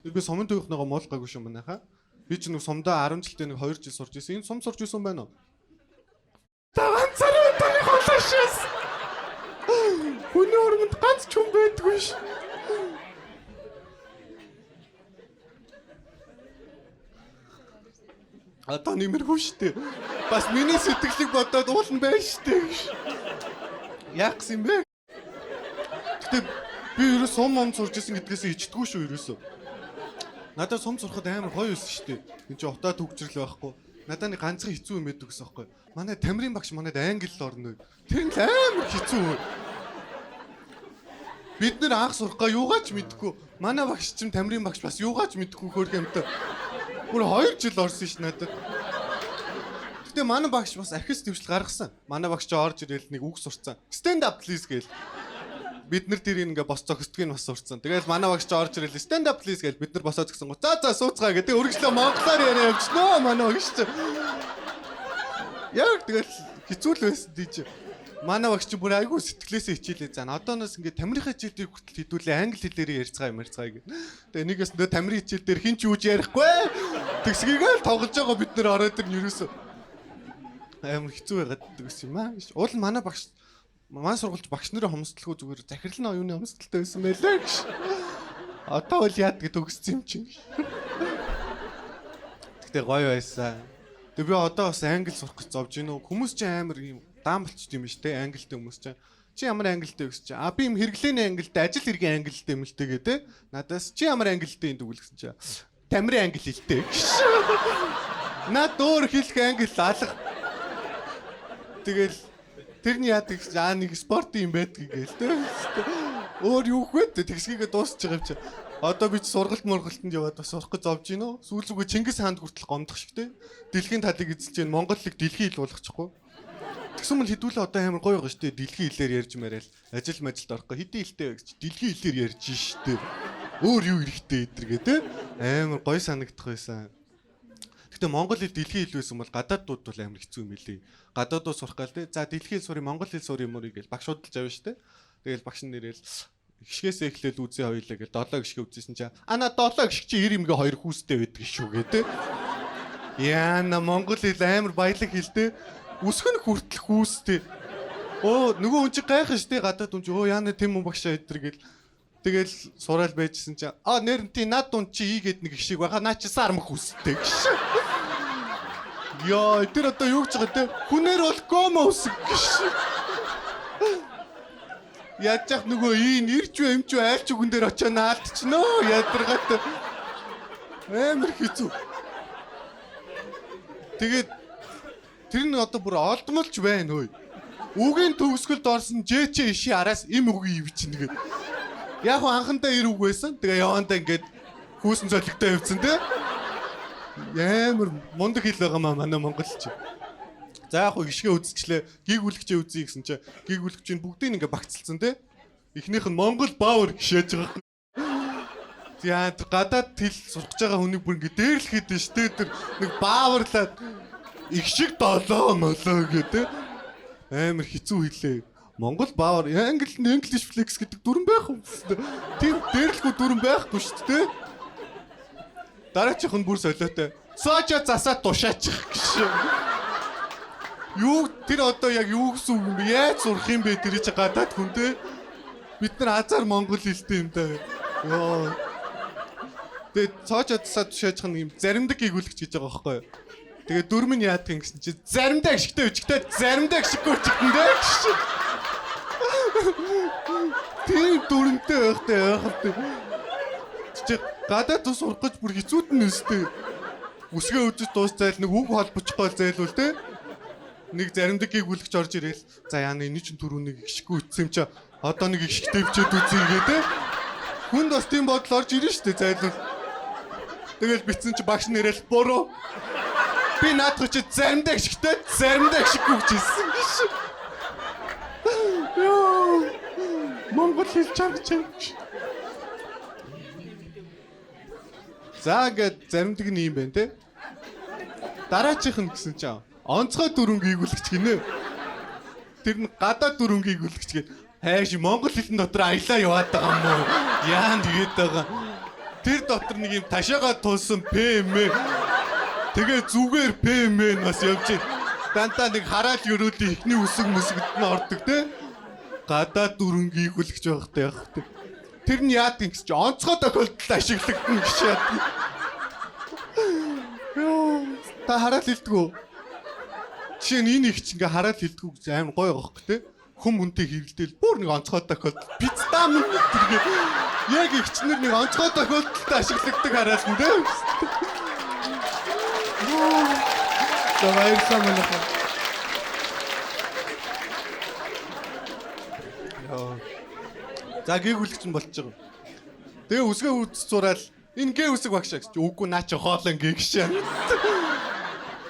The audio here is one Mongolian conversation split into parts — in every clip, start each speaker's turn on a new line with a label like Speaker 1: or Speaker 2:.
Speaker 1: Би сумын төвхнөгөө мол гайгүй шүү манайхаа. Би ч нэг сумдаа 10 жилдээ нэг 2 жил сурч ирсэн. Энэ сум сурч ирсэн байна уу? Ганцаар өдөрний холошос. Хүний өргөнд ганц ч хүн байдгүй ш. Одоо нэмэргүй штэ. Бас миний сэтгэлийг бодоод уулна байж штэ. Яах юм бэ? Гэтэ би ерөө сум сурч ирсэн гэдгээс ичдэггүй шүү ерөөсөө. Надад сум сурахад амар гоё байсан шүү дээ. Энд чинь утаа төгжрөл байхгүй. Надад нэг ганцхан хэцүү юм байдаг гэсэн байхгүй. Манай тамирын багш манайд англи орно. Тэр нь амар хэцүү. Бид нэр анх сурахгаа юугаач мэдэхгүй. Манай багш чинь тамирын багш бас юугаач мэдэхгүй хөөрг юмтай. Бүр 2 жил орсон ш надад. Гэтэ манай багш бас архис төвшил гаргасан. Манай багш ч орж ирэл нэг үг сурцсан. Stand up please гээл. Бид нар тэрийг ингээ бос зогсдгийг бас сурцсан. Тэгэл манай багш ч орж ирэл stand up please гээл бид нар босоод гисэн. За сууцгаа гэдэг үргэлжлээ монголоор яриа явчихноо манай багш ч. Яг тэгэл хэцүү л байсан тийч. Манай багш ч бүр айгүй сэтгэлээсээ хичээлээ заана. Одооноос ингээ тамирынхаа хичээлийг хүртэл хэдүүлээ англи хэлээр ярьцгаа юм ярьцгаа гэх. Тэгээ нэгээс нөө тамирын хичээл дээр хин ч юуж ярихгүй. Тэгсгийгээл тоглож байгаа бид нар ороод ир ерөөсөө амар хэцүү байгаад гэсэн юм аа. Уул нь манай багш маань сургуульч багш нарын хомсдолгүй зүгээр захирлын оюуны хомсдолтой байсан байлаа гэж. Одоо бол яад гэж төгссөн юм чинь. Тэгтээ гоё байсан. Тэгээ би одоо бас англи сурах гэж зовж гинөө. Хүмүүс ч амар юм даам болчих юм шүү дээ англитэй хүмүүс чинь. Чи ямар англитэй вэ гэж. А би юм хэрэглээний англитэй ажил хэргийн англитэй юм л дээ гэдэг. Надаас чи ямар англитэй юм дгүүл гэсэн чи. Тамирын англи хэлтэй гэж. Наад өөр хэлэх англи алга. Тэгэл тэрний яадаг нэг спортын юм байдгийг гээл тэ. Өөр юу хвээ тэгсгийгээ дуусч байгаа юм чи. Одоо би ч сургалт мургалтанд яваад бас сурах гэж зовж гинөө. Сүүлрүүгээ Чингис хаанд хүртэл гомдох шиг тэ. Дэлхийн талыг эзэлж гэн Монголыг дэлхийн хэл болгочихгүй. Тэгсэн мэл хэдүүлээ одоо амар гоё байгаа шүү дээ. Дэлхийн хэлээр ярьж мараал. Ажил мажилд орохгүй хэдийн хэлтэй вэ гэж. Дэлхийн хэлээр ярьж шүү дээ. Өөр юу эрэхтэй эдэргээ те. Амар гоё санагдах байсан. Гэтэ монгол хэл дэлхийн хэл байсан бол гадаадууд бол амар хэцүү юм билий. Гадаадууд сурах гал те. За дэлхийн хэл сурыг монгол хэл сур юм уу гэж багш судалж авна шүү дээ. Тэгэл багш нь нэрэл гიშгээс эхлээл үзээ хоёлаа гэж 7 гიშгэ үзсэн чинь ана 7 гიშг чи 90 имгээ 2 хүүстэй байдаг шүү гэ те. Яна монгол хэл амар баялаг хэл те. Үсгэн хүртэл хүүстэй. Оо нөгөө хүн чи гайхах штэ гадаад хүн чи оо яана тэм юм багшаа эдэр гэл. Тэгэл сураал байжсэн чи нэрнти над хүн чи ийгээд нэг гişиг байхаа наа чи сармх хүүстэй гэж. Яа тэр одоо юу гэж байгаа те хүнээр бол кома үсэг гэж. Яаж нөгөө ийн ирчүү эмчүү айлч хүн дээр очоо наалтчихноо ядаргаад амар хэцүү. Тэгээд тэр нь одоо бүр олдмолч байна хөөе. Үгийн төгсгөлд орсон жээчээ иши араас им үгүй ивчин тэгээд. Яг анхандаа ир үг байсан. Тэгээ явандаа ингээд хүүсэн золигтой явцсан те. Ямар мундаг хэл байгаа маа манай монголч. За яг гიშгэ үзчихлээ. Гиг үлгчээ үзье гэсэн чи гиг үлгчийн бүгдийг ингээ багцалсан те. Эхнийх нь Монгол Баавар гişээж байгаа. За гадаад хэл сурах гэж байгаа хүнийг бүр ингээ дээрлэхэд нь штэ тэр нэг бааварлаад их шиг долоо молоо гэдэг амар хэцүү хэлээ. Монгол Баавар англи English flex гэдэг дүрэн байх юм. Тийм дээрлэхгүй дүрэн байхгүй шүү дээ. Дараачих нь бүр солиотой. Соочо засаа тушаачих гэж. Юу тэр одоо яг юу гэсэн үг юм бэ? Яаж сурах юм бэ тэр чи гадаад хүн те? Бид нар азар монгол хэлтэй юм даа. Йоо. Тэгээд соочо засаа тушаачих нь юм заримдаг гүйгүүлэгч гэж байгаа байхгүй юу? Тэгээ дөрөв нь яадаг юм гэсэн чи заримдаа гიშгтэй үчигтэй заримдаа гიშггүй үчигтэн дээ гэж. Тийм дүрэнтэй байхтай яахалтай. Чи гадаад тус сурах гэж бүр хэцүүд нь өстэй. Үсгээ үзэж дуусцайл нэг үг холбочихгүй зайлвал те. Нэг заримдаг гүйгүүлэгч орж ирээл за яана энэ чинь түрүүнийг гიშггүй үтсэн юм чи одоо нэг гიშгтэй бичээд үзье гээ те. Хүнд бас тийм бодол орж ирнэ шүү дээ зайлвал. Тэгэл битсэн чи багш нэрэл буруу. Би наадах чи заримдаа гიშгтэй заримдаа гიშггүй гэж хэлсэн гэж. Йоо. Монгол хэл чангач. За ингээд заримдаг нь юм байна те. Дараачих нь гэсэн чинь онцгой дүрэн гүйгүүлэгч гинэ. Тэр нь гадаад дүрэн гүйгүүлэгч гээд хайш Монгол хэлэн дотор аялаа яваад байгаа юм уу? Яан тэгээд байгаа. Тэр дотор нэг юм ташаага тулсан ПМ. Тэгээ зүгээр ПМ нас явж дантаа нэг хараал өрөөлийн ихний үсэг мүсгэд нь ордог те. Гадаад дүрэнгийн хүлгэж байхтай явах те. Тэр нь яад юм чи онцгой тохиолдолд ашиглагдана гэж яад. Та хараал хэлдэггүй. Жишээ нь энэ их ч ингээ хараал хэлдэггүй гэж амар гоё байхгүй те. Хүм хүнтэй хэрэлдээл бүр нэг онцгой тохиолдолд пиццаа мөн тэргээ яг ихчнэр нэг онцгой тохиолдолд ашигладаг хараал нь те. Давай самлах. За гээгүүлэгч нь болчих жоо. Тэгээ үсгээ үүс зураал энэ гээ үсэг багшаа гэж үгүй наа чи хоолон гээ гişээ.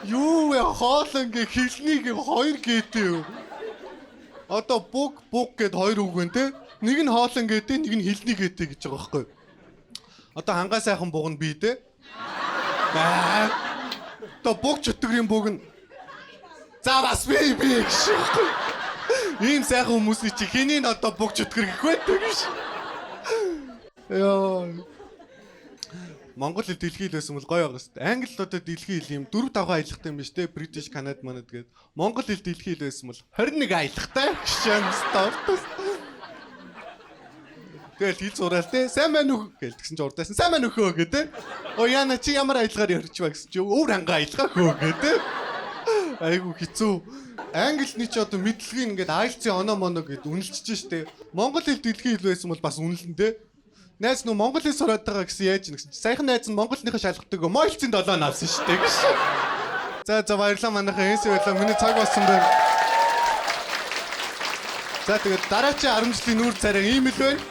Speaker 1: Юу вэ хоолон гээ хэлнийг 2 гээтэй юу? Одоо буг гэд 2 үг байна те. Нэг нь хоолон гээтэй, нэг нь хэлний гээтэй гэж байгаа байхгүй юу? Одоо хангаа сайхан буг нь бий те. Одоо буг чөтгөрийн буг нь за бас бий гişээ. Ийм сайхан хүмүүсийн чи хэнийг одоо буг чөтгөр гэх вэ гэж. Яа. Монгол хэл дэлхий хэл байсан бол гоё байгаа шүү дээ. Англи л одоо дэлхий хэл юм 4-5 аялахтай юм биш үү? British, Canada манад гээд. Монгол хэл дэлхий хэл байсан бол 21 аялахтай гişээ стартс. Тэгэл хэл зураал те. Сайн байна уу гэлтгсэн чи урдаас сайн байна өхөө гэдэг. Оо яна чи ямар аялгаар ярьж ба гэсэн чи өөр хангаа аялгаа хөө гэдэг. Айгу хэцүү. Англиний ч одоо мэдлэгийн ингээд IELTS-ийн оноо моно гэд үнэлчихэж штэ. Монгол хэл дэлхий хэл байсан бол бас үнэлэн те. Найз нөө монгол хэл сураад байгаа гэсэн яаж нэгсэн чи саяхан найз нь монголныхаа шалгалтыг мойлцын 7 авсан штэ гэж. За баярлалаа манайхаа энс байлаа. Миний цаг болсон байна. За тэгээд дараачийн 10 жилийн нүүр царай ийм л байна.